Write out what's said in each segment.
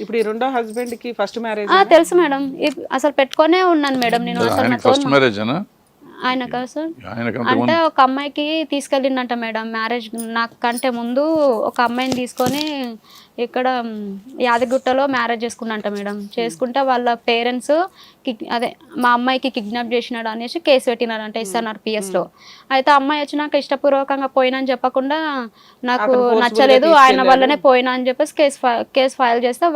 ఇప్పుడు ఈ రెండో హస్బెండ్ కి ఫస్ట్ మ్యారేజ్ తెలుసు మేడం. అసలు పెట్టుకొనే ఉన్నాను మేడం నేను. అసలు ఆయనకి ఫస్ట్ మ్యారేజేనా? ఆయనకా సార్? ఆయనకంటే అంటే ముందు ఒక అమ్మాయికి తీసుకెళ్ళిండంట మేడం మ్యారేజ్ నాకంటే ముందు. ఒక అమ్మాయిని తీసుకొని ఇక్కడ యాదగిరిగుట్టలో మ్యారేజ్ చేసుకున్నంట మేడం. చేసుకుంటే వాళ్ళ పేరెంట్స్ అదే మా అమ్మాయికి కిడ్నాప్ చేసినాడు అనేసి కేసు పెట్టినారంట SNRPSలో. అయితే అమ్మాయి వచ్చినాక ఇష్టపూర్వకంగా పోయినా అని చెప్పకుండా నాకు నచ్చలేదు ఆయన వల్లనే పోయినా అని చెప్పేసి కేసు ఫైల్ చేస్తే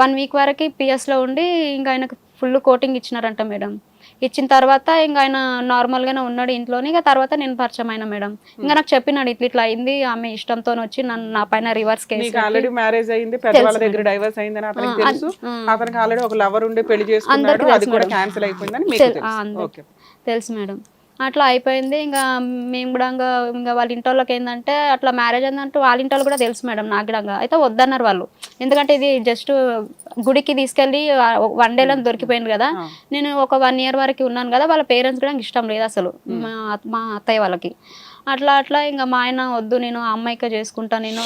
వన్ వీక్ వరకు పిఎస్లో ఉండి ఇంకా ఆయనకు ఫుల్ కోటింగ్ ఇచ్చినారంట మేడం. ఇచ్చిన తర్వాత ఇంకా ఆయన నార్మల్గానే ఉన్నాడు ఇంట్లోనే. ఇక తర్వాత నేను పరిచయం అయినా మేడం. ఇంకా నాకు చెప్పినాడు ఇట్లా అయింది, ఆమె ఇష్టంతో వచ్చి నా పైన రివర్స్ కేసు. ఆల్రెడీ మ్యారేజ్ అయింది, పెద్దవాళ్ళ దగ్గర డైవర్స్ అయిందని అతనికి తెలుసు. అతనికి ఆల్రెడీ ఒక లవర్ ఉండి పెళ్లి చేసుకున్నాడు, అది కూడా క్యాన్సిల్ అయిపోయిందని మీకు తెలుసు. తెలుసు మేడం. అట్లా అయిపోయింది. ఇంకా మేము కూడా ఇంకా వాళ్ళ ఇంటి వాళ్ళకి ఏంటంటే అట్లా మ్యారేజ్ అయిందంటే వాళ్ళ ఇంటి వాళ్ళు కూడా తెలుసు మేడం నాకు కూడా. అయితే వద్దన్నారు వాళ్ళు. ఎందుకంటే ఇది జస్ట్ గుడికి తీసుకెళ్ళి 1 డేలో దొరికిపోయింది కదా. నేను ఒక 1 year వరకు ఉన్నాను కదా, వాళ్ళ పేరెంట్స్ కూడా ఇష్టం లేదు అసలు మా అత్తయ్య వాళ్ళకి. అట్లా ఇంకా మా ఆయన వద్దు, నేను అమ్మాయికే చేసుకుంటా, నేను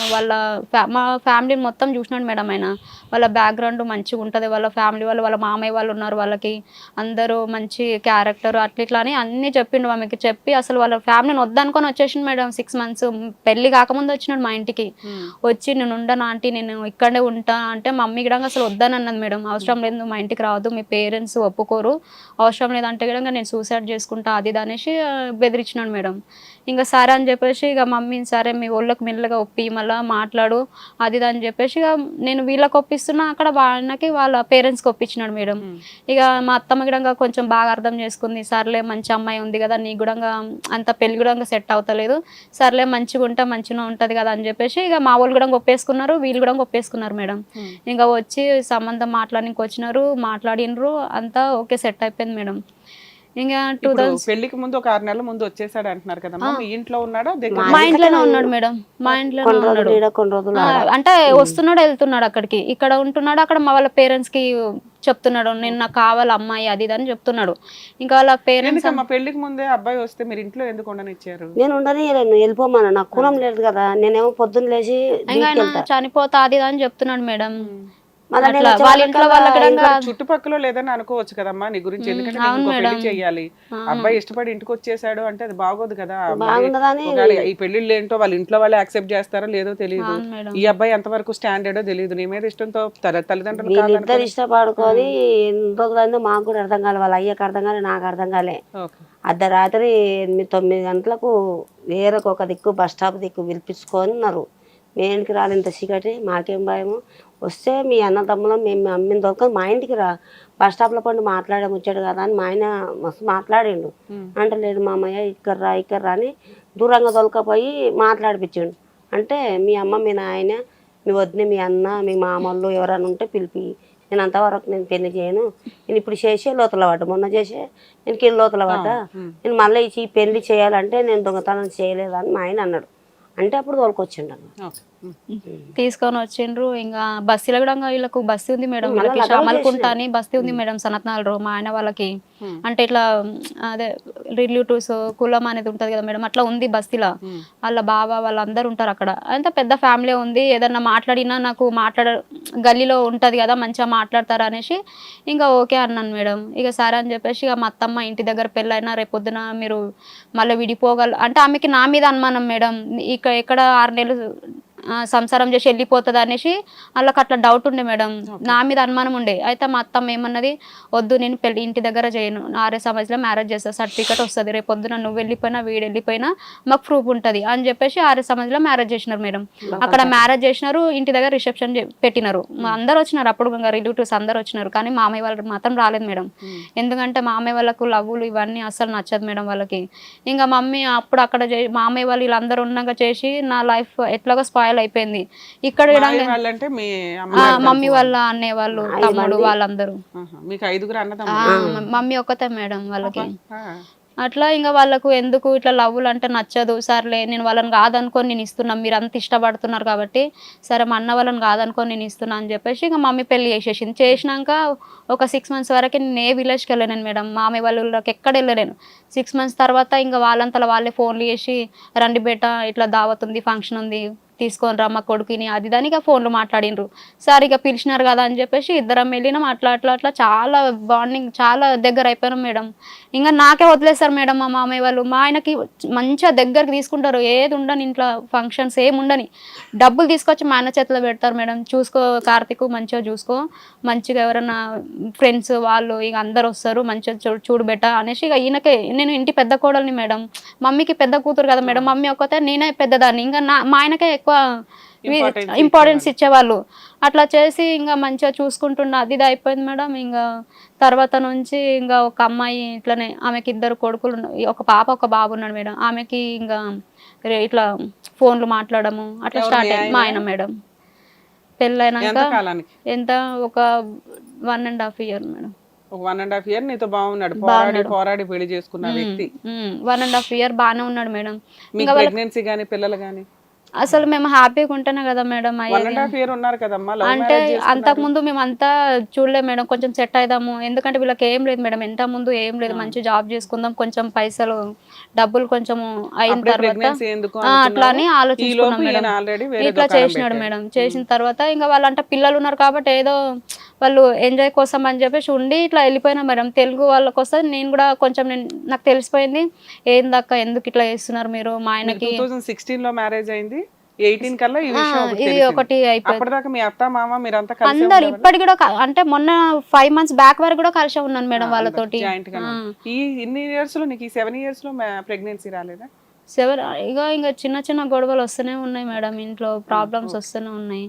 మా ఫ్యామిలీని మొత్తం చూసినాడు మేడం ఆయన. వాళ్ళ బ్యాక్గ్రౌండ్ మంచిగా ఉంటుంది, వాళ్ళ ఫ్యామిలీ వాళ్ళ మామయ్య వాళ్ళు ఉన్నారు, వాళ్ళకి అందరూ మంచి క్యారెక్టర్ ఇట్లా అని అన్నీ చెప్పిండు ఆమెకి. చెప్పి అసలు వాళ్ళ ఫ్యామిలీని వద్దనుకొని వచ్చేసిండు మేడం. 6 months పెళ్లి కాకముందు వచ్చినాడు మా ఇంటికి. వచ్చి నేను ఉండను ఆంటీ, నేను ఇక్కడే ఉంటా అంటే మమ్మీ కూడా అసలు వద్దని అన్నది మేడం. అవసరం లేదు, మా ఇంటికి రావద్దు, మీ పేరెంట్స్ ఒప్పుకోరు, అవసరం లేదంటే కూడా నేను సూసైడ్ చేసుకుంటా అది అనేసి బెదిరించినాడు మేడం. ఇంకా సరే అని చెప్పేసి ఇక మమ్మీని సరే మీ వాళ్ళకి మెల్లగా ఒప్పి మళ్ళీ మాట్లాడు అది అని చెప్పేసి ఇక నేను వీళ్ళకి ఒప్పిస్తున్నా, అక్కడ వాళ్ళ పేరెంట్స్కి ఒప్పించినాడు మేడం. ఇక మా అత్తమ్మ కూడా కొంచెం బాగా అర్థం చేసుకుంది. సర్లే మంచి అమ్మాయి ఉంది కదా, నీ కూడా అంత పెళ్లి కూడా సెట్ అవుతలేదు, సర్లే మంచిగా ఉంటే మంచిగా ఉంటుంది కదా అని చెప్పేసి ఇక మా వాళ్ళు కూడా ఒప్పేసుకున్నారు, వీళ్ళు కూడా ఒప్పేసుకున్నారు మేడం. ఇంకా వచ్చి సంబంధం మాట్లాడానికి వచ్చినారు, మాట్లాడినరు, అంతా ఓకే సెట్ అయిపోయింది మేడం. ఇంకా పెళ్లికి ముందు ఒక 6 నెలల ముందు వచ్చేసాడు అంటున్నారు కదమ్మా, మీ ఇంట్లో ఉన్నాడా? మా ఇంట్లోనే ఉన్నాడు మేడం, మా ఇంట్లోనే ఉన్నాడు. అంటే వస్తున్నాడు వెళ్తున్నాడు అక్కడికి, ఇక్కడ ఉంటున్నాడు, అక్కడ మా వాళ్ళ పేరెంట్స్ కి చెప్తున్నాడు నేను నాకు కావాలి అమ్మాయి అది అని చెప్తున్నాడు. ఇంకా వాళ్ళ పేరెంట్స్ పెళ్లికి ముందే అబ్బాయి వస్తే మీరు ఇంట్లో ఎందుకు ఉండనిచ్చారు? నేను ఉండని వెళ్ళిపోమన్నా, నాకు కులం లేదు కదా, నేనేమో పొద్దున్న లేచి చనిపోతా అది అని చెప్తున్నాడు మేడం. వాళ్ళ ఇంట్లో చుట్టుపక్కల లేదని అనుకోవచ్చు కదమ్మా నీ గురించి, ఎందుకంటే పెళ్లి చెయ్యాలి, అబ్బాయి ఇష్టపడి ఇంటికి వచ్చేసాడు అంటే అది బాగోదు కదా. ఈ పెళ్లిళ్ళు ఏంటో వాళ్ళ ఇంట్లో వాళ్ళు యాక్సెప్ట్ చేస్తారో లేదో తెలియదు, ఈ అబ్బాయి ఎంతవరకు స్టాండర్డో తెలియదు, నీ మీద ఇష్టంతో తల్లిదండ్రులు ఇద్దరు ఇష్టపడుకొని ఎన్ని రోజులైందో మాకు కూడా అర్థం కాలే, వాళ్ళ అయ్యకి అర్థం కాలే, నాకు అర్థం కాలే. అర్ధరాత్రి 8-9 గంటలకు వేరొక దిక్కు బస్ స్టాప్ దిక్కు పిలిపించుకొని ఉన్నారు. మేంటికి రాలి ఇంత చీకటి, మాకేం భయము, వస్తే మీ అన్నదమ్ములం మేము అమ్మిన దొరకదు, మా ఇంటికి రా, బస్ స్టాప్లో పండు మాట్లాడే ముచ్చాడు కదా అని మా ఆయన మస్తు మాట్లాడిండు. అంటే లేదు మామయ్య ఇక్కడ రా అని దూరంగా దొరకపోయి మాట్లాడిపించాడు. అంటే మీ అమ్మ మీ నాయన మీ వదిన మీ అన్న మీ మామూలు ఎవరైనా ఉంటే పిలిపి, నేను అంతవరకు నేను పెళ్లి చేయను, నేను ఇప్పుడు చేసే లోతుల పడ్డ, మొన్న చేసే నేను కింద లోతుల పడ్డ, నేను మళ్ళీ ఈ పెళ్లి చేయాలంటే నేను దొంగతనం చేయలేదని మా ఆయన అన్నాడు. అంటే అప్పుడు తోలుకొచ్చిండు తీసుకొని వచ్చిండ్రు. ఇంకా బస్సులో కూడా వీళ్ళకు బస్సు ఉంది మేడం, వీళ్ళకి షామల్కుంట అని బస్సు ఉంది మేడం సనత్నాలు మా ఆయన వాళ్ళకి. అంటే ఇట్లా అదే రిలేటివ్స్ కులం అనేది ఉంటది కదా మేడం, అట్లా ఉంది బస్తీలో. వాళ్ళ బావ వాళ్ళందరూ ఉంటారు అక్కడ, అంత పెద్ద ఫ్యామిలీ ఉంది. ఏదన్నా మాట్లాడినా నాకు గల్లీలో ఉంటది కదా మంచిగా మాట్లాడతారు అనేసి ఇంకా ఓకే అన్నాను మేడం. ఇక సరే అని చెప్పేసి ఇక మా అత్తమ్మ ఇంటి దగ్గర పెళ్ళైనా రేపొద్దున మీరు మళ్ళీ అంటే ఆమెకి నా మీద అనుమానం మేడం, ఎక్కడ 6 నెలలు సంసారం చేసి వెళ్ళిపోతుంది అనేసి వాళ్ళకి అట్లా డౌట్ ఉండే మేడం, నా మీద అనుమానం ఉండే. అయితే మా అత్తమ్మ ఏమన్నది, వద్దు నేను పెళ్లి ఇంటి దగ్గర చేయను, ఆర్య సమాజ్లో మ్యారేజ్ చేస్తాను, సర్టిఫికేట్ వస్తుంది, రేపు పొద్దున నువ్వు వెళ్ళిపోయినా వీడు వెళ్ళిపోయినా మాకు ప్రూఫ్ ఉంటుంది అని చెప్పేసి ఆర్య సమాజ్లో మ్యారేజ్ చేసినారు మేడం. అక్కడ మ్యారేజ్ చేసినారు, ఇంటి దగ్గర రిసెప్షన్ పెట్టినారు, అందరు వచ్చినారు, అప్పుడు రిలేటివ్స్ అందరు వచ్చినారు. కానీ మామయ్య వాళ్ళు మాత్రం రాలేదు మేడం, ఎందుకంటే మామయ్య వాళ్ళకు లవ్వులు ఇవన్నీ అస్సలు నచ్చదు మేడం వాళ్ళకి. ఇంకా మమ్మీ అప్పుడు అక్కడ మామయ్య వాళ్ళు వీళ్ళందరూ ఉన్నాక చేసి నా లైఫ్ ఎట్లాగో స్పాయిల్ అయిపోయింది. ఇక్కడ మమ్మీ వాళ్ళ అన్నయ్య వాళ్ళు తమ్ముడు వాళ్ళందరూ, మమ్మీ ఒక్కతే మేడం వాళ్ళకి. అట్లా ఇంకా వాళ్ళకు ఎందుకు ఇట్లా లవ్వులు అంటే నచ్చదు, సర్లే నేను వాళ్ళని కాదనుకొని నేను ఇస్తున్నాను, మీరు అంత ఇష్టపడుతున్నారు కాబట్టి సరే మా అన్న వాళ్ళని కాదనుకొని నేను ఇస్తున్నా అని చెప్పేసి ఇంకా మమ్మీ పెళ్లి చేసేసింది. చేసినాక ఒక 6 months వరకు నేను ఏ విలేజ్కి వెళ్ళలేను మేడం, మామయ్య వాళ్ళకి ఎక్కడ వెళ్ళలేను. 6 months తర్వాత ఇంకా వాళ్ళంతలో వాళ్ళే ఫోన్లు చేసి రండి బేట ఇట్లా దావత్ ఉంది, ఫంక్షన్ ఉంది, తీసుకొని రా మా కొడుకుని అది దానిగా ఫోన్లో మాట్లాడినరు. సార్ ఇక పిలిచినారు కదా అని చెప్పేసి ఇద్దరం వెళ్ళినాం. అట్లా చాలా బాండింగ్, చాలా దగ్గర అయిపోయినాం మేడం. ఇంకా నాకే వదిలేస్తారు మేడం మా మామయ్య వాళ్ళు. మా ఆయనకి మంచిగా దగ్గరికి తీసుకుంటారు, ఏది ఉండని ఇంట్లో ఫంక్షన్స్ ఏమి ఉండని డబ్బులు తీసుకొచ్చి మా ఆయన చేతిలో పెడతారు మేడం. చూసుకో కార్తీక్, మంచిగా చూసుకో, మంచిగా ఎవరైనా ఫ్రెండ్స్ వాళ్ళు ఇక అందరు వస్తారు, మంచిగా చూడు బెట్ట అనేసి ఇక ఈయనకే. నేను ఇంటి పెద్ద కోడల్ని మేడం, మమ్మీకి పెద్ద కూతురు కదా మేడం, మమ్మీ ఒక్కతే నేనే పెద్దదాన్ని. ఇంకా మా ఆయనకే ఎక్కువ ఇంపార్టెన్స్ ఇచ్చేవాళ్ళు. అట్లా చేసి ఇంకా మంచిగా చూసుకుంటున్నా. అది ఇది అయిపోయింది మేడం. ఇంకా తర్వాత నుంచి ఇంకా ఒక అమ్మాయి ఇట్లనే, ఆమెకి 2 కొడుకులు, ఒక పాప ఒక బాబు ఉన్నాడు మేడం. ఆమెకి ఇంకా ఇట్లా ఫోన్లు మాట్లాడము అట్లా స్టార్ట్ అయింది. మా ఆయన మేడం పెళ్ళైనాక ఎంత ఒక 1.5 year మేడం. 1.5 year నీతో బాగున్నాడు, పోరాడి పెళ్లి చేసుకున్న వ్యక్తి. 1.5 year బాగానే ఉన్నాడు మేడం. మీకు ప్రెగ్నెన్సీ గానీ పిల్లలు గానీ అసలు మేము హ్యాపీగా ఉంటేనే కదా మేడం. 1.5 year ఉన్నారు కదమ్మా. అంటే అంతకుముందు మేము అంతా చూడలేదు మేడం, కొంచెం సెట్ అయిదాము. ఎందుకంటే వీళ్ళకి ఏం లేదు మేడం, ఎంత ముందు ఏం లేదు, మంచి జాబ్ చేసుకుందాం, కొంచెం పైసలు డబ్బులు కొంచెం అయిన తర్వాత అట్లా అని ఆలోచించుకున్నాం మేడం. ఇట్లా చేసినాడు మేడం. చేసిన తర్వాత ఇంకా వాళ్ళంటే పిల్లలు ఉన్నారు కాబట్టి ఏదో వాళ్ళు ఎంజాయ్ కోసం అని చెప్పేసి ఉండి ఇట్లా వెళ్ళిపోయినా మేడం. తెలుగు వాళ్ళకి వస్తే నేను కూడా కొంచెం నాకు తెలిసిపోయింది, ఏందక్క ఎందుకు ఇట్లా చేస్తున్నారు మీరు. మా ఆయనకి 2016 లో మ్యారేజ్ అయింది, 18 కల్లా ఇది ఒకటి అయిపోయింది. మీ అత్త మామ మీరంతా కలిసి అందరు ఇప్పటికి కూడా అంటే మొన్న 5 months బ్యాక్ వరకు కూడా కలిసి ఉన్నాను మేడం వాళ్ళతోటి. ఈ ఇన్ని ఇయర్స్ లో నీకు 7 years లో ప్రెగ్నెన్సీ రాలేదా? ఇంకా చిన్న గొడవలు వస్తూనే ఉన్నాయి మేడం, ఇంట్లో ప్రాబ్లమ్స్ వస్తూనే ఉన్నాయి.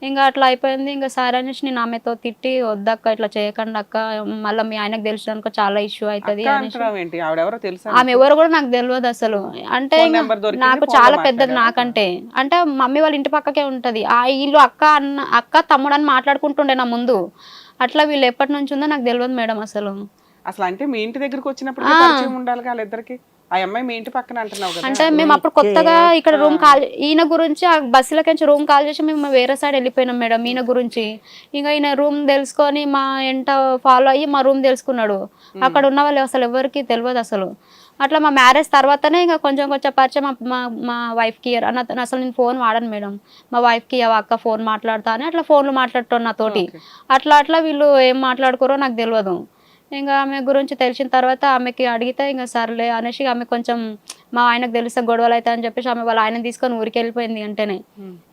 ఇంకా అట్లా అయిపోయింది. ఇంకా సార్ అనేసి నేను ఆమెతో తిట్టి, వద్దక్క ఇట్లా చేయకండి అక్క, మళ్ళీ మీ ఆయనకు తెలిసినాక చాలా ఇష్యూ అవుతుంది. ఆమె ఎవరు కూడా నాకు తెలియదు అసలు. అంటే నాకు చాలా పెద్దది నాకంటే. అంటే మమ్మీ వాళ్ళ ఇంటి పక్కకే ఉంటది. ఆ వీళ్ళు అక్క తమ్ముడు అని మాట్లాడుకుంటుండే నా ముందు. అట్లా వీళ్ళు ఎప్పటి నుంచి ఉందో నాకు తెలియదు మేడం అసలు. అంటే మీ ఇంటి దగ్గరకు వచ్చినప్పుడు పరిచయం ఉండాలి వాళ్ళిద్దరికి. ఆ అమ్మాయి మీ ఇంటి పక్కన అంటున్నావు కదా. అంటే మేము అప్పుడు కొత్తగా ఇక్కడ రూమ్ ఈయన గురించి ఆ బస్సులకి రూమ్ కాల్ చేసి మేము వేరే సైడ్ వెళ్ళిపోయినాం మేడం ఈయన గురించి. ఇంకా ఈయన రూమ్ తెలుసుకొని మా ఎంట ఫాలో అయ్యి మా రూమ్ తెలుసుకున్నాడు. అక్కడ ఉన్న వాళ్ళు అసలు ఎవరికి తెలియదు అసలు. అట్లా మా మ్యారేజ్ తర్వాతనే ఇంకా కొంచెం పరిచయం మా వైఫ్కి అసలు నేను ఫోన్ వాడాను మేడం. మా వైఫ్కి అక్క ఫోన్ మాట్లాడతా అని అట్లా ఫోన్లు మాట్లాడుతాను నాతోటి. అట్లా వీళ్ళు ఏం మాట్లాడుకోరో నాకు తెలియదు. ఇంకా ఆమె గురించి తెలిసిన తర్వాత ఆమెకి అడిగితే ఇంకా సర్లే అనేసి ఆమె కొంచెం మా ఆయనకు తెలిస్తే గొడవలు అవుతాయి అని చెప్పేసి ఆమె వాళ్ళ ఆయన తీసుకొని ఊరికి వెళ్ళిపోయింది. అంటేనే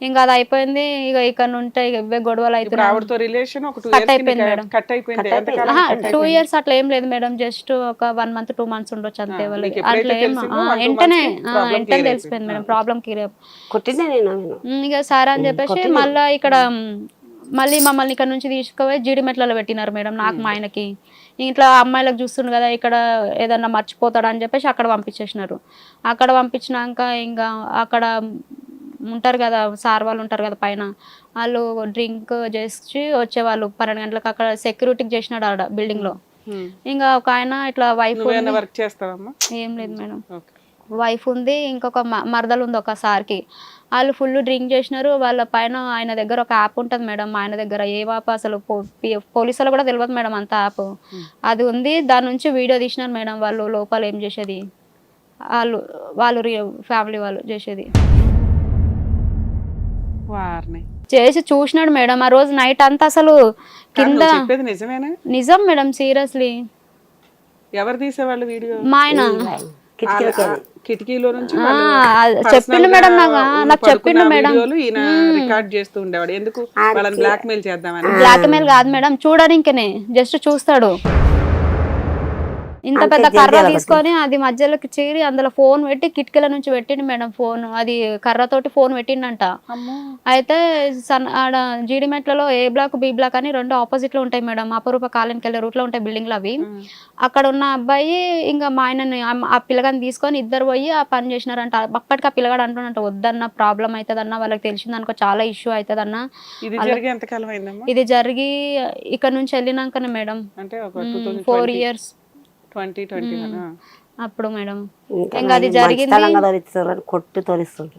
ఇంకా అది అయిపోయింది. ఇక ఇక్కడ ఉంటే ఇవే గొడవలు అవుతున్నాయి. కట్ అయిపోయింది మేడం. 2 years అట్లా ఏం లేదు మేడం, జస్ట్ ఒక 1 month 2 months ఉండొచ్చు అంతే. వాళ్ళకి అట్లా ఏం వెంటనే తెలిసిపోయింది మేడం ప్రాబ్లం క్లియర్. ఇక సరే అని చెప్పేసి మళ్ళీ ఇక్కడ మమ్మల్ని ఇక్కడ నుంచి తీసుకుపోయి జీడిమెట్లలో పెట్టినారు మేడం, నాకు మా ఆయనకి. ఇంట్లో అమ్మాయిలకు చూస్తుండు కదా, ఇక్కడ ఏదన్నా మర్చిపోతాడు అని చెప్పేసి అక్కడ పంపించేసినారు. అక్కడ పంపించినాక ఇంకా అక్కడ ఉంటారు కదా సార్ వాళ్ళు ఉంటారు కదా పైన, వాళ్ళు డ్రింక్ చేసి వచ్చేవాళ్ళు 12 గంటలకు. అక్కడ సెక్యూరిటీకి చేసినాడు ఆడ బిల్డింగ్ లో. ఇంకా ఒక ఆయన ఇట్లా వైఫ్ ఏం లేదు మేడం, వైఫ్ ఉంది, ఇంకొక మరదలు ఉంది ఒక సార్కి. వాళ్ళు ఫుల్ డ్రింక్ చేసినారు. వాళ్ళ పైన ఆయన దగ్గర ఒక యాప్ ఉంటుంది మేడం, ఆయన దగ్గర ఏ యాప్ అసలు పోలీసులు కూడా తెలియదు మేడం అంత యాప్. అది ఉంది, దాని నుంచి వీడియో తీసినారు మేడం. వాళ్ళు లోపల ఏం చేసేది, వాళ్ళు ఫ్యామిలీ వాళ్ళు చేసేది చేసి చూసినాడు మేడం. ఆ రోజు నైట్ అంతా అసలు కింద. నిజం మేడం, సీరియస్లీ. ఎవరు తీసేవాళ్ళు వీడియో? మా ఆయన కిటికీలో నుంచి చెప్పిండు మేడం, నాకు చెప్పిండు మేడం. రికార్డ్ చేస్తూ ఉండేవాడు. ఎందుకు? వాళ్ళని బ్లాక్ మెయిల్ చేద్దామని. బ్లాక్ మెయిల్ కాదు మేడం, చూడడానికనే, జస్ట్ చూస్తాడు. ఇంత పెద్ద కర్ర తీసుకొని అది మధ్యలోకి చీరి అందులో ఫోన్ పెట్టి కిటికీల నుంచి పెట్టిండు మేడం ఫోన్. అది కర్రతోటి ఫోన్ పెట్టిండంట. అయితే ఆడ జీడిమెట్లలో ఏ బ్లాక్ బి బ్లాక్ అని 2 ఆపోజిట్ లో ఉంటాయి మేడం. అపరూప కాలనీకి వెళ్ళే రూట్ లో ఉంటాయి బిల్డింగ్లు అవి. అక్కడ ఉన్న అబ్బాయి ఇంకా మా ఆయనని ఆ పిల్లగాని తీసుకొని ఇద్దరు పోయి ఆ పని చేసినారంట. అప్పటికి ఆ పిల్లగాడు అంటున్నట్టు, వద్దన్న ప్రాబ్లం అవుతుంది అన్న, వాళ్ళకి తెలిసిందనుకో చాలా ఇష్యూ అవుతుంది అన్న. ఇది జరిగి ఇక్కడ నుంచి వెళ్ళినాకనే మేడం 4 years. 2021 అప్పుడు మేడం ఇంకా అది జరిగింది. కొట్టు తోలిస్తుంది.